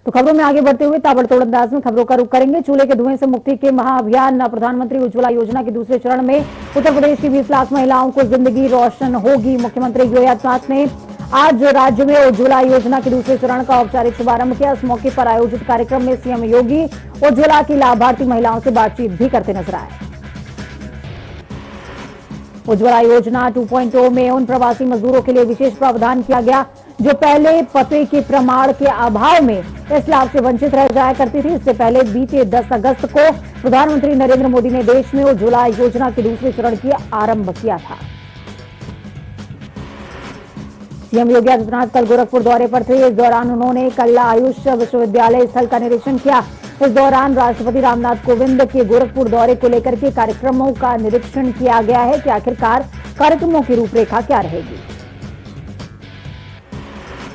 तो खबरों में आगे बढ़ते हुए ताबड़तोड़ अंदाज में खबरों का रुख करेंगे। चूल्हे के धुएं से मुक्ति के महाअभियान प्रधानमंत्री उज्ज्वला योजना के दूसरे चरण में उत्तर प्रदेश की 20 लाख महिलाओं को जिंदगी रोशन होगी। मुख्यमंत्री योगी आदित्यनाथ ने आज राज्य में उज्ज्वला योजना के दूसरे चरण का औपचारिक शुभारंभ किया। इस मौके पर आयोजित कार्यक्रम में सीएम योगी उज्ज्वला की लाभार्थी महिलाओं से बातचीत भी करते नजर आए। उज्ज्वला योजना 2.0 में उन प्रवासी मजदूरों के लिए विशेष प्रावधान किया गया जो पहले पते के प्रमाण के अभाव में इस लाभ से वंचित रह जाया करती थी। इससे पहले बीते 10 अगस्त को प्रधानमंत्री नरेंद्र मोदी ने देश में उज्ज्वला योजना के दूसरे चरण की आरंभ किया था। सीएम योगी आदित्यनाथ कल गोरखपुर दौरे पर थे। इस दौरान उन्होंने कल आयुष विश्वविद्यालय स्थल का निरीक्षण किया। इस दौरान राष्ट्रपति रामनाथ कोविंद के गोरखपुर दौरे को लेकर के कार्यक्रमों का निरीक्षण किया गया है कि आखिरकार कार्यक्रमों की रूपरेखा क्या रहेगी।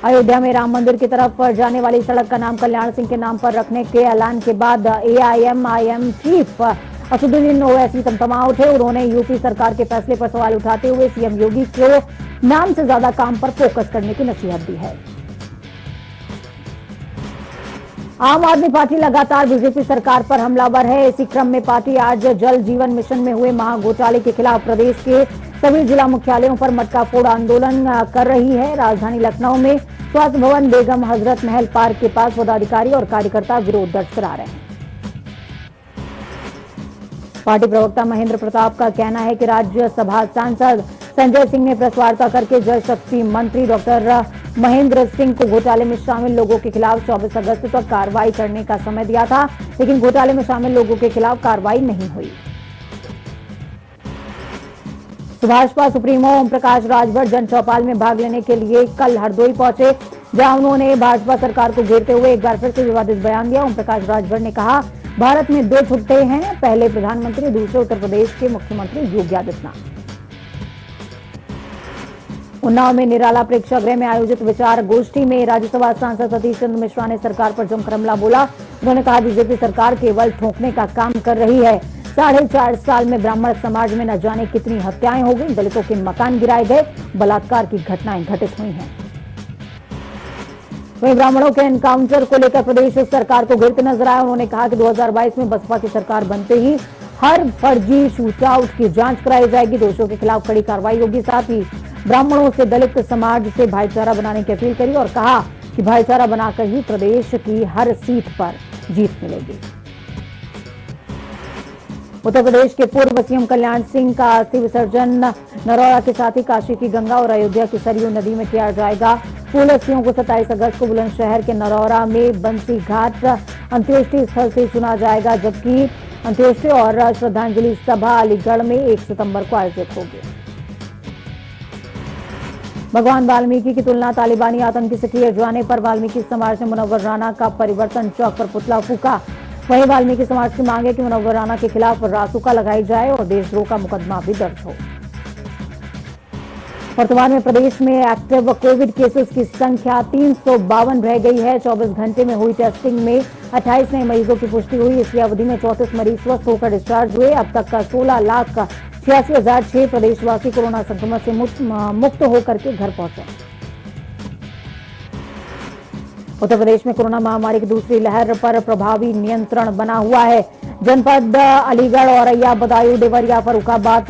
अयोध्या में राम मंदिर की तरफ जाने वाली सड़क का नाम कल्याण सिंह के नाम पर रखने के ऐलान के बाद एआईएमआईएम चीफ असदुद्दीन ओवैसी तमतमा उठे। उन्होंने यूपी सरकार के फैसले पर सवाल उठाते हुए सीएम योगी को नाम से ज्यादा काम पर फोकस करने की नसीहत दी है। आम आदमी पार्टी लगातार बीजेपी सरकार पर हमलावर है। इसी क्रम में पार्टी आज जल जीवन मिशन में हुए महाघोटाले के खिलाफ प्रदेश के सभी जिला मुख्यालयों पर मटका फोड़ आंदोलन कर रही है। राजधानी लखनऊ में स्वास्थ्य भवन बेगम हजरत महल पार्क के पास पदाधिकारी और कार्यकर्ता विरोध दर्ज करा रहे हैं। पार्टी प्रवक्ता महेंद्र प्रताप का कहना है कि राज्यसभा सांसद संजय सिंह ने प्रेस वार्ता करके जल शक्ति मंत्री डॉक्टर महेंद्र सिंह को घोटाले में शामिल लोगों के खिलाफ 24 अगस्त तक कार्रवाई करने का समय दिया था, लेकिन घोटाले में शामिल लोगों के खिलाफ कार्रवाई नहीं हुई। भाजपा सुप्रीमो ओम प्रकाश राजभर जन चौपाल में भाग लेने के लिए कल हरदोई पहुंचे, जहां उन्होंने भाजपा सरकार को घेरते हुए एक बार फिर से विवादित बयान दिया। ओम प्रकाश राजभर ने कहा, भारत में दो छुट्टे हैं, पहले प्रधानमंत्री, दूसरे उत्तर प्रदेश के मुख्यमंत्री योगी आदित्यनाथ। उन्नाव में निराला प्रेक्षागृह में आयोजित विचार गोष्ठी में राज्यसभा सांसद सतीश चंद्र मिश्रा ने सरकार पर जमकर हमला बोला। उन्होंने कहा, बीजेपी सरकार केवल ठोकने का काम कर रही है। 4.5 साल में ब्राह्मण समाज में न जाने कितनी हत्याएं हो गई, दलितों के मकान गिराए गए, बलात्कार की घटनाएं घटित हुई हैं। वहीं ब्राह्मणों के एनकाउंटर को लेकर प्रदेश सरकार को घेरते नजर आया। उन्होंने कहा कि 2022 में बसपा की सरकार बनते ही हर फर्जी शूटआउट की जांच कराई जाएगी, दोषियों के खिलाफ कड़ी कार्रवाई होगी। साथ ही ब्राह्मणों से दलित समाज से भाईचारा बनाने की अपील करी और कहा कि भाईचारा बनाकर ही प्रदेश की हर सीट पर जीत मिलेगी। उत्तर प्रदेश के पूर्व सीएम कल्याण सिंह का अस्थि विसर्जन नरौरा के साथ ही काशी की गंगा और अयोध्या की सरयू नदी में किया जाएगा। पूर्ण अस्थियों को 27 अगस्त को बुलंदशहर के नरौरा में बंसी घाट अंत्येष्टि स्थल से चुना जाएगा, जबकि अंत्येष्टि और श्रद्धांजलि सभा अलीगढ़ में 1 सितंबर को आयोजित होगी। भगवान वाल्मीकि की तुलना तालिबानी आतंकी से किए जाने पर वाल्मीकि समाज ने मुनव्वर राणा का परिवर्तन चौक पर पुतला फूका। वहीं वाल्मीकि समाज की मांग है कि मुनव्वर राणा के खिलाफ रासुका लगाई जाए और देशद्रोह का मुकदमा भी दर्ज हो। वर्तमान में प्रदेश में एक्टिव कोविड केसेस की संख्या 352 रह गई है। 24 घंटे में हुई टेस्टिंग में 28 नए मरीजों की पुष्टि हुई। इसी अवधि में 34 मरीज स्वस्थ होकर डिस्चार्ज हुए। अब तक का 16,86,006 प्रदेशवासी कोरोना संक्रमण से मुक्त होकर के घर पहुंचे। उत्तर प्रदेश में कोरोना महामारी की दूसरी लहर पर प्रभावी नियंत्रण बना हुआ है। जनपद अलीगढ़, औरैया, बदायूं, देवरिया, फर्रुखाबाद,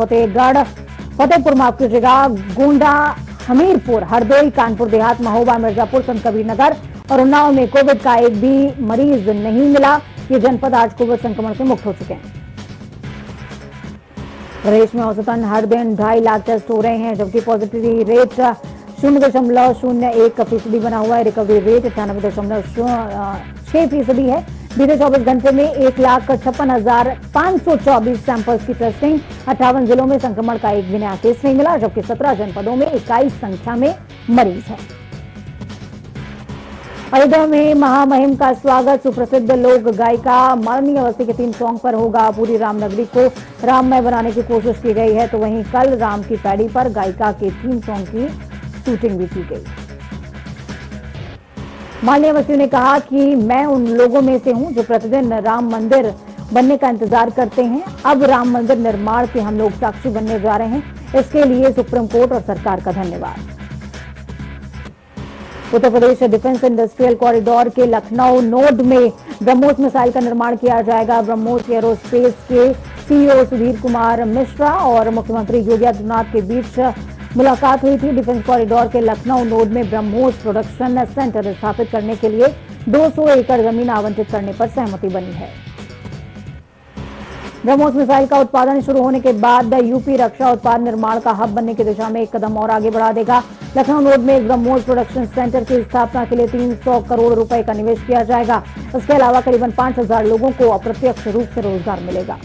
फतेहपुर माफ कीजिएगा, गोंडा, हमीरपुर, हरदोई, कानपुर देहात, महोबा, मिर्जापुर, संत कबीर नगर और उन्नाव में कोविड का एक भी मरीज नहीं मिला। ये जनपद आज कोविड संक्रमण से मुक्त हो चुके हैं। प्रदेश में औसतन हर दिन 2.5 लाख टेस्ट हो रहे हैं, जबकि पॉजिटिविटी रेट 0.01% बना हुआ है। रिकवरी रेट 98.6% है। बीते 24 घंटे में 1,56,524 सैंपल्स की टेस्टिंग। 58 जिलों में संक्रमण का एक भी नया केस नहीं मिला, जबकि 17 जनपदों में 21 संख्या में मरीज हैं। अयोध्या में महामहिम का स्वागत सुप्रसिद्ध लोक गायिका मालिनी अवस्थी के थीम सॉन्ग पर होगा। पूरी रामनगरी को राममय बनाने की कोशिश की गई है, तो वहीं कल राम की पैड़ी पर गायिका के थीम सॉन्ग की शूटिंग भी की गई। मालिनी अवस्थी ने कहा कि मैं उन लोगों में से हूं जो प्रतिदिन राम मंदिर बनने का इंतजार करते हैं। अब राम मंदिर निर्माण के हम लोग साक्षी बनने जा रहे हैं। इसके लिए सुप्रीम कोर्ट और सरकार का धन्यवाद। Uttar Pradesh defence industrial corridor के लखनऊ नोड में ब्रह्मोस मिसाइल का निर्माण किया जाएगा। ब्रह्मोस एरोस्पेस के सीईओ सुधीर कुमार मिश्रा और मुख्यमंत्री योगी आदित्यनाथ के बीच मुलाकात हुई थी। डिफेंस कॉरिडोर के लखनऊ नोड में ब्रह्मोस प्रोडक्शन सेंटर स्थापित करने के लिए 200 एकड़ जमीन आवंटित करने पर सहमति बनी है। ब्रह्मोस मिसाइल का उत्पादन शुरू होने के बाद यूपी रक्षा उत्पाद निर्माण का हब बनने की दिशा में एक कदम और आगे बढ़ा देगा। लखनऊ नोड में ब्रह्मोस प्रोडक्शन सेंटर की स्थापना के लिए 300 करोड़ रुपए का निवेश किया जाएगा। इसके अलावा करीबन 5000 लोगों को अप्रत्यक्ष रूप से रोजगार मिलेगा।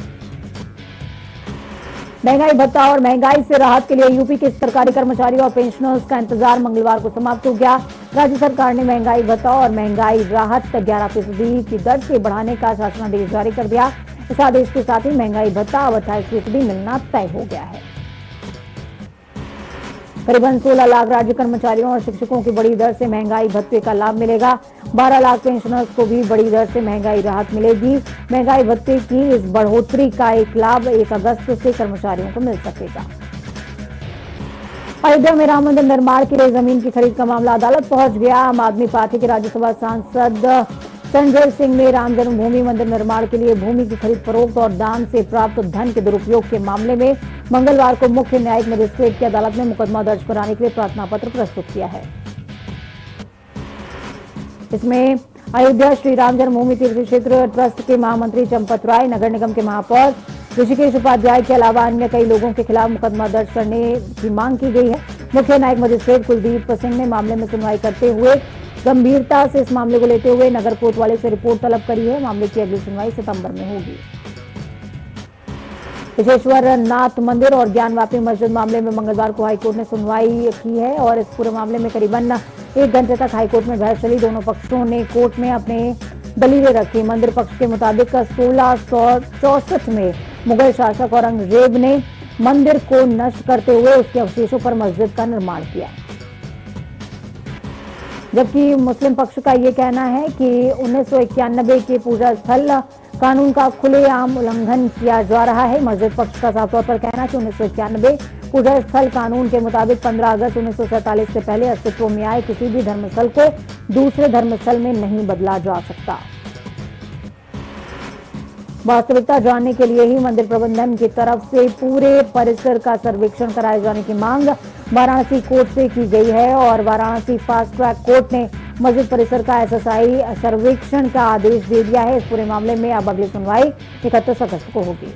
महंगाई भत्ता और महंगाई से राहत के लिए यूपी के सरकारी कर्मचारियों और पेंशनर्स का इंतजार मंगलवार को समाप्त हो गया। राज्य सरकार ने महंगाई भत्ता और महंगाई राहत 11% की दर से बढ़ाने का शासनादेश जारी कर दिया। इस आदेश के साथ ही महंगाई भत्ता अब 28% मिलना तय हो गया है। करीबन 16 लाख राज्य कर्मचारियों और शिक्षकों की बड़ी दर से महंगाई भत्ते का लाभ मिलेगा। 12 लाख पेंशनर्स को भी बड़ी दर से महंगाई राहत मिलेगी। महंगाई भत्ते की इस बढ़ोतरी का एक लाभ 1 अगस्त से कर्मचारियों को मिल सकेगा। अयोध्या में राम मंदिर निर्माण के लिए जमीन की खरीद का मामला अदालत पहुंच गया। आम आदमी पार्टी के राज्यसभा सांसद संजय सिंह ने राम जन्मभूमि मंदिर निर्माण के लिए भूमि की खरीद फरोख्त और दान से प्राप्त धन के दुरुपयोग के मामले में मंगलवार को मुख्य न्यायिक मजिस्ट्रेट की अदालत में मुकदमा दर्ज कराने के लिए प्रार्थना पत्र प्रस्तुत किया है। इसमें अयोध्या श्री राम जन्मभूमि तीर्थ क्षेत्र ट्रस्ट के महामंत्री चंपत राय, नगर निगम के महापौर ऋषिकेश उपाध्याय के अलावा अन्य कई लोगों के खिलाफ मुकदमा दर्ज करने की मांग की गई है। मुख्य न्यायिक मजिस्ट्रेट कुलदीप सिंह ने मामले में सुनवाई करते हुए गंभीरता से इस मामले को लेते हुए नगर कोतवाली से रिपोर्ट तलब करी है। मामले की अगली सुनवाई सितंबर में होगी। विश्वेश्वर नाथ मंदिर और ज्ञानवापी मस्जिद मामले में मंगलवार को हाईकोर्ट ने सुनवाई की है और इस पूरे मामले में करीबन 1 घंटे तक हाईकोर्ट में बहस चली। दोनों पक्षों ने कोर्ट में अपने दलीलें रखी। मंदिर पक्ष के मुताबिक 1664 में मुगल शासक औरंगजेब ने मंदिर को नष्ट करते हुए उसके अवशेषों पर मस्जिद का निर्माण किया, जबकि मुस्लिम पक्ष का ये कहना है कि 1991 के पूजा स्थल कानून का खुलेआम उल्लंघन किया जा रहा है। मस्जिद पक्ष का साफ तौर पर कहना है कि 1991 पूजा स्थल कानून के मुताबिक 15 अगस्त 1947 से पहले अस्तित्व में आए किसी भी धर्मस्थल को दूसरे धर्मस्थल में नहीं बदला जा सकता। वास्तविकता जानने के लिए ही मंदिर प्रबंधन की तरफ से पूरे परिसर का सर्वेक्षण कराए जाने की मांग वाराणसी कोर्ट से की गई है और वाराणसी फास्ट ट्रैक कोर्ट ने मस्जिद परिसर का एसएसआई सर्वेक्षण का आदेश दे दिया है। इस पूरे मामले में अब अगली सुनवाई 31 अगस्त को होगी।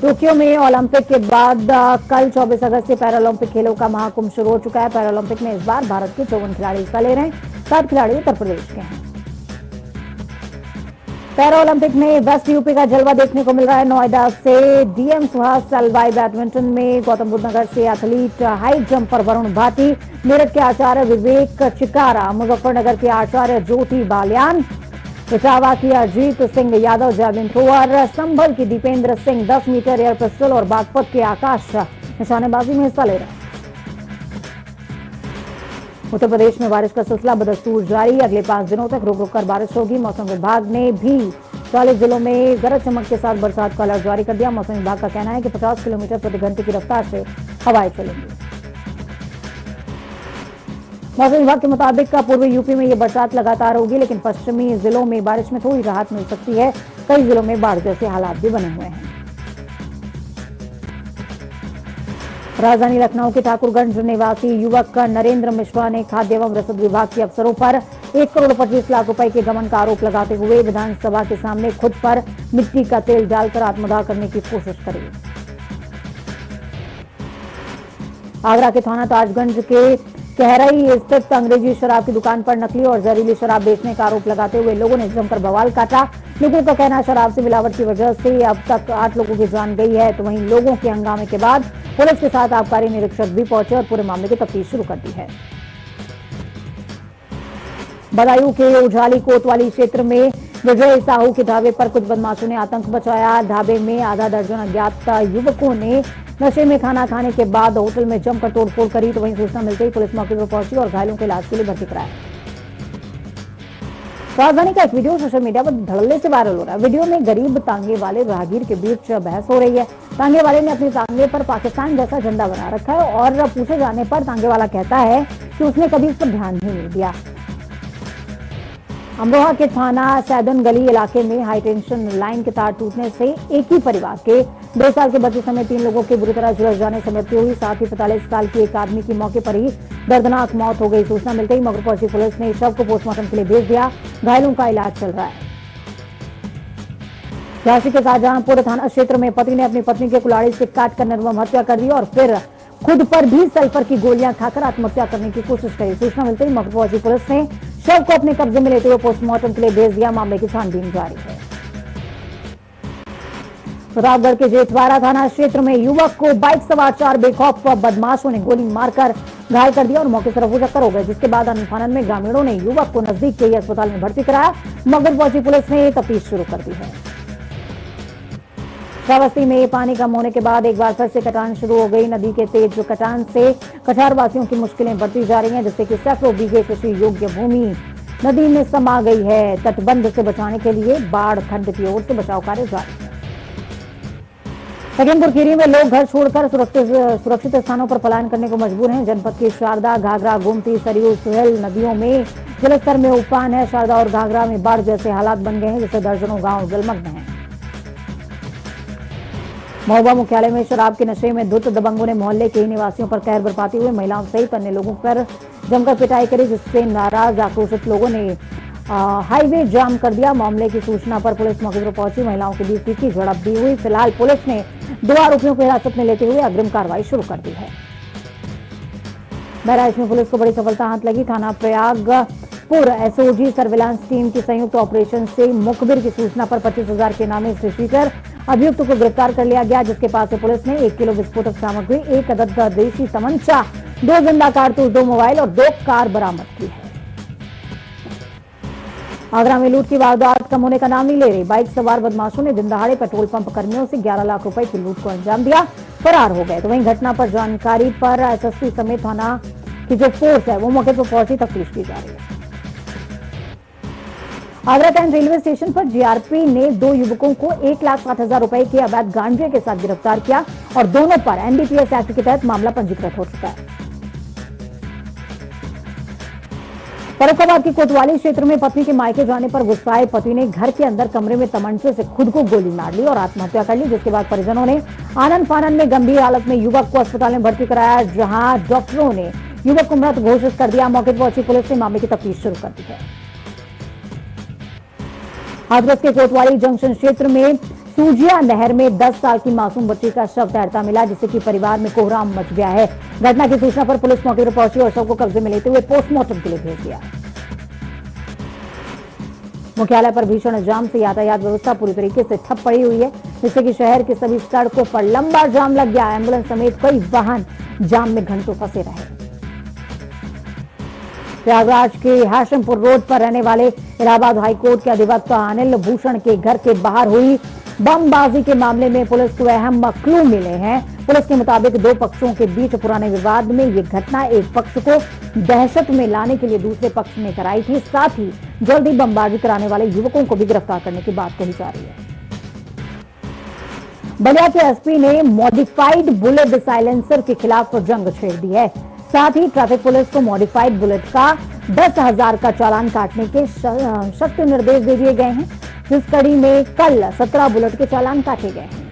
टोक्यो में ओलंपिक के बाद कल 24 अगस्त से पैरालंपिक खेलों का महाकुंभ शुरू हो चुका है। पैरालंपिक में इस बार भारत के 54 खिलाड़ी हिस्सा ले रहे हैं। 7 खिलाड़ी उत्तर प्रदेश के हैं। पैरा ओलंपिक में वेस्ट यूपी का जलवा देखने को मिल रहा है। नोएडा से डीएम सुहास सलवाई, बैडमिंटन में गौतम बुद्ध नगर से athlete high jumper Varun Bhati, Meerut के आचार्य विवेक चिकारा, मुजफ्फरनगर के आचार्य ज्योति बालियान, इटावा की अजीत सिंह यादव जैवलिन थ्रोअर, संभल की Dipendra Singh 10 metre air pistol और बागपत के आकाश निशानेबाजी में हिस्सा ले रहे हैं। उत्तर प्रदेश में बारिश का सिलसिला बदस्तूर जारी। अगले 5 दिनों तक रुक रुक कर बारिश होगी। मौसम विभाग ने भी 40 जिलों में गरज चमक के साथ बरसात का अलर्ट जारी कर दिया। मौसम विभाग का कहना है कि 50 किलोमीटर प्रति घंटे की रफ्तार से हवाएं चलेंगी। मौसम विभाग के मुताबिक पूर्वी यूपी में ये बरसात लगातार होगी, लेकिन पश्चिमी जिलों में बारिश में थोड़ी राहत मिल सकती है। कई जिलों में बाढ़ जैसे हालात भी बने हुए हैं। राजधानी लखनऊ के ठाकुरगंज निवासी युवक नरेंद्र मिश्रा ने खाद्य एवं रसद विभाग के अफसरों पर 1 करोड़ 25 लाख रुपए के गबन का आरोप लगाते हुए विधानसभा के सामने खुद पर मिट्टी का तेल डालकर आत्मदाह करने की कोशिश करी। आगरा के थाना ताजगंज के कहरई स्थित अंग्रेजी शराब की दुकान पर नकली और जहरीली शराब बेचने का आरोप लगाते हुए लोगों ने जमकर बवाल काटा। लोगों का कहना है शराब से मिलावट की वजह से अब तक 8 लोगों की जान गई है। तो वहीं लोगों के हंगामे के बाद पुलिस के साथ आबकारी निरीक्षक भी पहुंचे और पूरे मामले की तफ्तीश शुरू कर दी है। बदायूं के उजाली कोतवाली क्षेत्र में विजय साहू के ढाबे पर कुछ बदमाशों ने आतंक मचाया। ढाबे में आधा दर्जन अज्ञात युवकों ने नशे में खाना खाने के बाद होटल में जमकर तोड़फोड़ करी। तो वहीं सूचना मिलते ही पुलिस मौके पर पहुंची और घायलों के इलाज के लिए भर्ती कराया। राजधानी का एक वीडियो सोशल मीडिया पर धड़ल्ले से वायरल हो रहा है। वीडियो में गरीब तांगे वाले राहगीर के बीच बहस हो रही है। तांगे वाले ने अपनी तांगे पर पाकिस्तान जैसा झंडा बना रखा है और पूछे जाने पर तांगे वाला कहता है कि उसने कभी इस पर ध्यान ही नहीं दिया। अमरोहा के थाना सैदन गली इलाके में हाई टेंशन लाइन के तार टूटने से एक ही परिवार के 2 साल के बच्चे समेत 3 लोगों की बुरी तरह झुलस जाने से मृत्यु हुई। साथ ही 45 साल की एक आदमी की मौके पर ही दर्दनाक मौत हो गई। सूचना मिलते ही मौके पहुंची पुलिस ने शव को पोस्टमार्टम के लिए भेज दिया। घायलों का इलाज चल रहा है। झांसी के शाहजहांपुर थाना क्षेत्र में पति ने अपनी पत्नी के कुल्हाड़ी से काटकर निर्मम हत्या कर दी और फिर खुद पर भी सल्फर की गोलियां खाकर आत्महत्या करने की कोशिश करी। सूचना मिलते ही मौके पहुंची पुलिस ने शव को अपने कब्जे में लेते हुए पोस्टमार्टम के लिए भेज दिया। मामले की छानबीन जारी है। प्रतापगढ़ के जेठवाड़ा थाना क्षेत्र में युवक को बाइक सवार 4 बेखौफ बदमाशों ने गोली मारकर घायल कर दिया और मौके से रफूचक्कर हो गए, जिसके बाद अनुफानन में ग्रामीणों ने युवक को नजदीक के अस्पताल में भर्ती कराया। मौके पर पहुंची पुलिस ने तफ्तीश शुरू कर दी है। श्रावस्ती में पानी कम होने के बाद एक बार फिर से कटान शुरू हो गई। नदी के तेज कटान से कछार वासियों की मुश्किलें बढ़ती जा रही हैं, जिससे कि सैकड़ों बीघे कृषि योग्य भूमि नदी में समा गई है। तटबंध से बचाने के लिए बाढ़ खंड की ओर से बचाव कार्य जारी है। लखीमपुर खीरी में लोग घर छोड़कर सुरक्षित स्थानों पर पलायन करने को मजबूर हैं। जनपद की शारदा, घाघरा, गोमती, सरयू, सुहेल नदियों में जलस्तर में उफान है। शारदा और घाघरा में बाढ़ जैसे हालात बन गए हैं, जिससे दर्जनों गांव जलमग्न हैं। महोबा मुख्यालय में शराब के नशे में धुत दबंगों ने मोहल्ले के ही निवासियों पर कहर बरपाते हुए महिलाओं सहित अन्य लोगों पर जमकर पिटाई करी, जिससे नाराज आक्रोशित लोगों ने हाईवे जाम कर दिया। मामले की सूचना पर पुलिस मौके पर पहुंची। महिलाओं के बीच तीखी झड़प भी हुई। फिलहाल पुलिस ने 2 आरोपियों को हिरासत में लेते हुए अग्रिम कार्रवाई शुरू कर दी है। बहराइच में पुलिस को बड़ी सफलता हाथ लगी। थाना प्रयागपुर एसओजी सर्विलांस टीम की संयुक्त ऑपरेशन से मुखबिर की सूचना पर 25,000 के नामे से शीटर अभियुक्त को गिरफ्तार कर लिया गया, जिसके पास से पुलिस ने 1 किलो विस्फोटक सामग्री, 1 अदद देशी तमंचा, 2 जिंदा कारतूस, 2 मोबाइल और 2 कार बरामद की है। आगरा में लूट की वारदात कम होने का नाम नहीं ले रही। बाइक सवार बदमाशों ने दिन दहाड़े पेट्रोल पंप कर्मियों से 11 लाख रुपए की लूट को अंजाम दिया, फरार हो गए। तो वहीं घटना पर जानकारी पर एसएसपी समेत थाना की जो फोर्स है वो मौके पर पहुंची तफ्तीश की जा रही है। आगरा कैंट रेलवे स्टेशन पर जीआरपी ने 2 युवकों को 1,60,000 रुपए के अवैध गांजे के साथ गिरफ्तार किया और दोनों पर एनडीपीएस एक्ट के तहत मामला पंजीकृत हो चुका है। फरुखाबाद की कोतवाली क्षेत्र में पत्नी के मायके जाने पर गुस्साए पति ने घर के अंदर कमरे में तमंचे से खुद को गोली मार ली और आत्महत्या कर ली, जिसके बाद परिजनों ने आनन फानन में गंभीर हालत में युवक को अस्पताल में भर्ती कराया, जहां डॉक्टरों ने युवक को मृत घोषित कर दिया। मौके पर पहुंची पुलिस ने मामले की तफ्तीश शुरू कर दी है। हाथरस के कोतवाली जंक्शन क्षेत्र में सूजिया नहर में 10 साल की मासूम बच्ची का शव तैरता मिला, जिससे कि परिवार में कोहराम मच गया है। घटना की सूचना पर पुलिस मौके पर पहुंची और शव को कब्जे में लेते हुए पोस्टमार्टम के लिए भेज दिया। मुख्यालय पर भीषण जाम से यातायात व्यवस्था पूरी तरीके से ठप पड़ी हुई है, जिससे कि शहर के सभी सड़कों पर लंबा जाम लग गया। एम्बुलेंस समेत कई वाहन जाम में घंटों फंसे रहे। प्रयागराज के हाशिमपुर रोड पर रहने वाले इलाहाबाद हाईकोर्ट के अधिवक्ता अनिल भूषण के घर के बाहर हुई बमबाजी के मामले में पुलिस को अहम क्लू मिले हैं। पुलिस के मुताबिक 2 पक्षों के बीच पुराने विवाद में ये घटना एक पक्ष को दहशत में लाने के लिए दूसरे पक्ष ने कराई थी। साथ ही जल्दी बमबाजी कराने वाले युवकों को भी गिरफ्तार करने की बात कही जा रही है। बलिया के एसपी ने मॉडिफाइड बुलेट साइलेंसर के खिलाफ जंग छेड़ दी है। साथ ही ट्रैफिक पुलिस को मॉडिफाइड बुलेट का 10,000 का चालान काटने के सख्त निर्देश दे दिए गए हैं, जिस कड़ी में कल 17 बुलेट के चालान काटे गए हैं।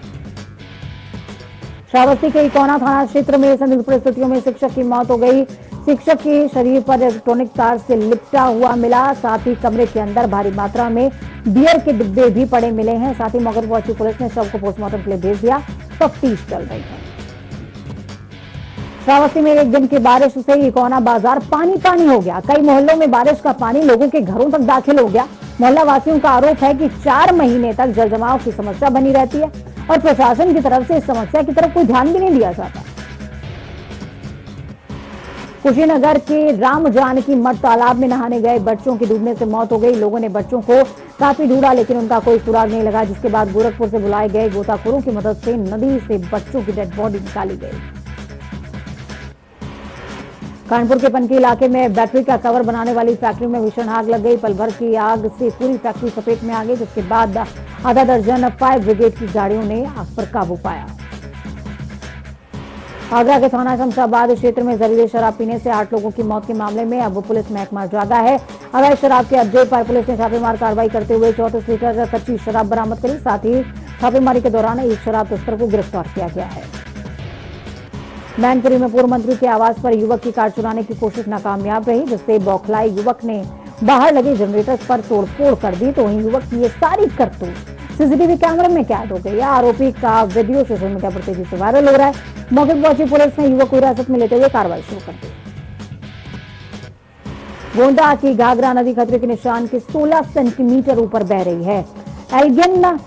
श्रावस्ती के इकोना थाना क्षेत्र में संदिग्ध परिस्थितियों में शिक्षक की मौत हो गई। शिक्षक के शरीर पर इलेक्ट्रॉनिक तार से लिपटा हुआ मिला। साथ ही कमरे के अंदर भारी मात्रा में बियर के डिब्बे भी पड़े मिले हैं। साथ ही मौके पर पहुंची पुलिस ने शव को पोस्टमार्टम के लिए भेज दिया। तफ्तीश चल रही है। श्रावस्ती में एक दिन की बारिश से इकोना बाजार पानी पानी हो गया। कई मोहल्लों में बारिश का पानी लोगों के घरों तक दाखिल हो गया। मोहल्ला वासियों का आरोप है कि 4 महीने तक जल जमाव की समस्या बनी रहती है और प्रशासन की तरफ से इस समस्या की तरफ कोई ध्यान भी नहीं दिया जाता। कुशीनगर के राम जानकी मठ तालाब में नहाने गए बच्चों की डूबने से मौत हो गई। लोगों ने बच्चों को काफी ढूंढा, लेकिन उनका कोई सुराग नहीं लगा, जिसके बाद गोरखपुर से बुलाए गए गोताखोरों की मदद से नदी से बच्चों की डेड बॉडी निकाली गई। कानपुर के पनकी इलाके में बैटरी का कवर बनाने वाली फैक्ट्री में भीषण आग लग गई। पल भर की आग से पूरी फैक्ट्री चपेट में आ गई, जिसके बाद आधा दर्जन फायर ब्रिगेड की गाड़ियों ने आग पर काबू पाया। आगरा के थाना शमशाबाद क्षेत्र में जहरीली शराब पीने से 8 लोगों की मौत के मामले में अब पुलिस महकमा जागा है। अवैध शराब के अड्डे पर पुलिस ने छापेमार कार्रवाई करते हुए 34 लीटर कच्ची शराब बरामद करी। साथ ही छापेमारी के दौरान एक शराब तस्कर को गिरफ्तार किया गया है। मैनपुरी में पूर्व मंत्री के आवास पर युवक की कार चुराने की कोशिश नाकामयाब रही, जिससे बौखलाए युवक ने बाहर लगे जनरेटर पर तोड़फोड़ कर दी। तो वहीं युवक की ये सारी करतूत सीसीटीवी कैमरे में कैद हो गई। आरोपी का वीडियो सोशल मीडिया पर तेजी से वायरल हो रहा है। मौके पर पहुंची पुलिस ने युवक को हिरासत में लेते हुए कार्रवाई शुरू कर दी। गोंडा की घाघरा नदी खतरे के निशान के 16 सेंटीमीटर ऊपर बह रही है। एल्गिन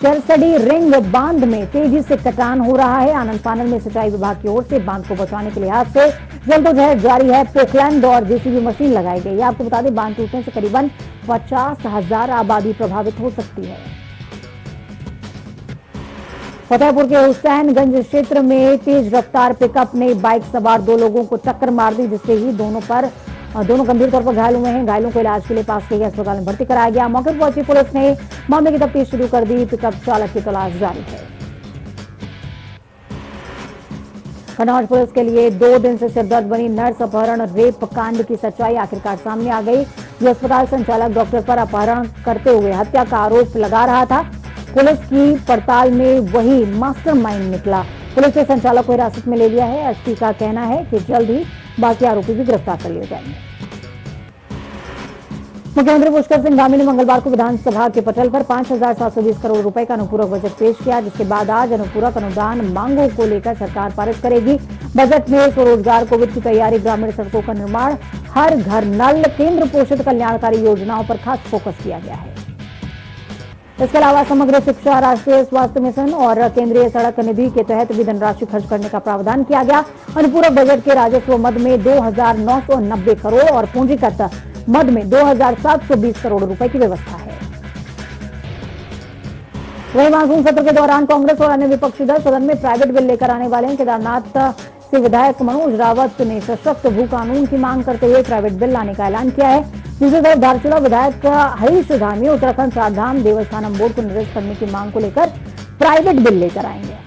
चरसड़ी रिंग बांध में तेजी से कटान हो रहा है। आनंद फानन में सिंचाई विभाग की ओर से बांध को बचाने के लिहाज से जल्दोजहद जारी है। पोकलैंड और जेसीबी मशीन लगाई गई है। आपको बता दें, बांध टूटने से करीबन 50,000 आबादी प्रभावित हो सकती है। फतेहपुर के हुसैनगंज क्षेत्र में तेज रफ्तार पिकअप ने बाइक सवार 2 लोगों को टक्कर मार दी, जिससे ही दोनों गंभीर तौर पर घायल हुए हैं। घायलों को इलाज के लिए पास के अस्पताल में भर्ती कराया गया। मौके पर पहुंची पुलिस ने मामले की तफ्तीश शुरू कर दी। पिकअप चालक की तलाश जारी है। कन्नौज पुलिस के लिए 2 दिन से सिरदर्द बनी नर्स अपहरण रेप कांड की सच्चाई आखिरकार सामने आ गई। जो अस्पताल संचालक डॉक्टर पर अपहरण करते हुए हत्या का आरोप लगा रहा था, पुलिस की पड़ताल में वही मास्टरमाइंड निकला। पुलिस ने संचालक को हिरासत में ले लिया है। एसपी का कहना है कि जल्द ही बाकी आरोपी भी गिरफ्तार कर लिए जाएंगे। मुख्यमंत्री पुष्कर सिंह धामी ने मंगलवार को विधानसभा के पटल पर 5,720 करोड़ रुपए का अनुपूरक बजट पेश किया, जिसके बाद आज अनुपूरक अनुदान मांगों को लेकर सरकार पारित करेगी। बजट में स्वरोजगार, कोविड की तैयारी, ग्रामीण सड़कों का निर्माण, हर घर नल, केंद्र पोषित कल्याणकारी योजनाओं पर खास फोकस किया गया है। इसके अलावा समग्र शिक्षा, राष्ट्रीय स्वास्थ्य मिशन और केंद्रीय सड़क निधि के तहत भी धनराशि खर्च करने का प्रावधान किया गया। अनुपूरक बजट के राजस्व मद में 2,990 करोड़ और पूंजीगत मद में 2,720 करोड़ रुपए की व्यवस्था है। वहीं मानसून सत्र के दौरान कांग्रेस और अन्य विपक्षी दल सदन में प्राइवेट बिल लेकर आने वाले हैं। केदारनाथ से विधायक मनोज रावत ने सशक्त भू कानून की मांग करते हुए प्राइवेट बिल लाने का ऐलान किया है। दूसरी तरफ धारचूला विधायक हरीश धामी उत्तराखंड चारधाम देवस्थानम बोर्ड को निरस्त करने की मांग को लेकर प्राइवेट बिल लेकर आएंगे।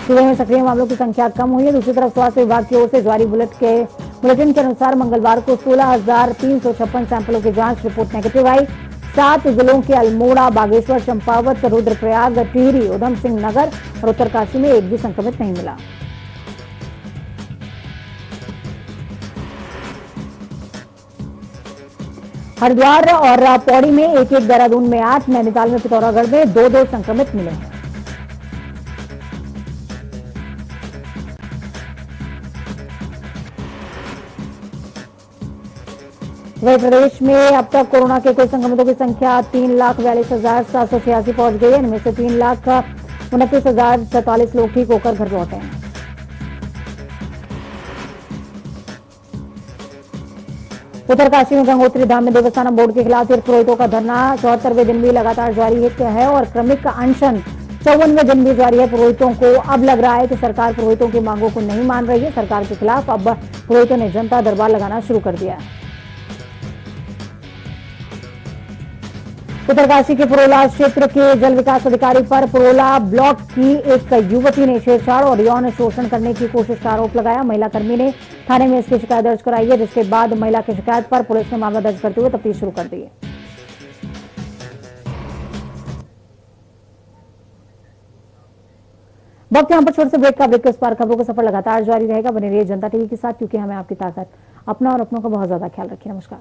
सुबह में सक्रिय मामलों की संख्या कम हुई है। दूसरी तरफ स्वास्थ्य विभाग की ओर से जारी बुलेटिन के अनुसार मंगलवार को 16,356 सैंपलों की जांच रिपोर्ट नेगेटिव आई। 7 जिलों के अल्मोड़ा, बागेश्वर, चंपावत, रुद्रप्रयाग, टिहरी, उधम सिंह नगर और उत्तरकाशी में एक भी संक्रमित नहीं मिला। हरिद्वार और पौड़ी में 1-1, देहरादून में 8, नैनीताल में पिथौरागढ़ में 2-2 संक्रमित मिले हैं। वहीं प्रदेश में अब तक कोरोना के कुल संक्रमितों की संख्या 3,42,786 पहुंच गई है। इनमें से 3,29,044 लोग ठीक होकर घर लौटे हैं। उत्तरकाशी में गंगोत्री धाम में देवस्थानम बोर्ड के खिलाफ तीर्थ पुरोहितों का धरना 74वें दिन भी लगातार जारी है और क्रमिक अनशन 54वें दिन भी जारी है। पुरोहितों को अब लग रहा है कि सरकार पुरोहितों की मांगों को नहीं मान रही है। सरकार के खिलाफ अब पुरोहितों ने जनता दरबार लगाना शुरू कर दिया है। उत्तरकाशी के पुरोला क्षेत्र के जल विकास अधिकारी पर पुरोला ब्लॉक की एक युवती ने छेड़छाड़ और यौन शोषण करने की कोशिश का आरोप लगाया। महिला कर्मी ने थाने में इसकी शिकायत दर्ज कराई है, जिसके बाद महिला की शिकायत पर पुलिस ने मामला दर्ज करते हुए तफ्तीश शुरू कर दी है। वक्त यहां पर छोटे से ब्रेक का ब्रेक के इस पार खबरों का सफर लगातार जारी रहेगा। बने रहिए जनता टीवी के साथ, क्योंकि हमें आपकी ताकत। अपना और अपनों का बहुत ज्यादा ख्याल रखिए। नमस्कार।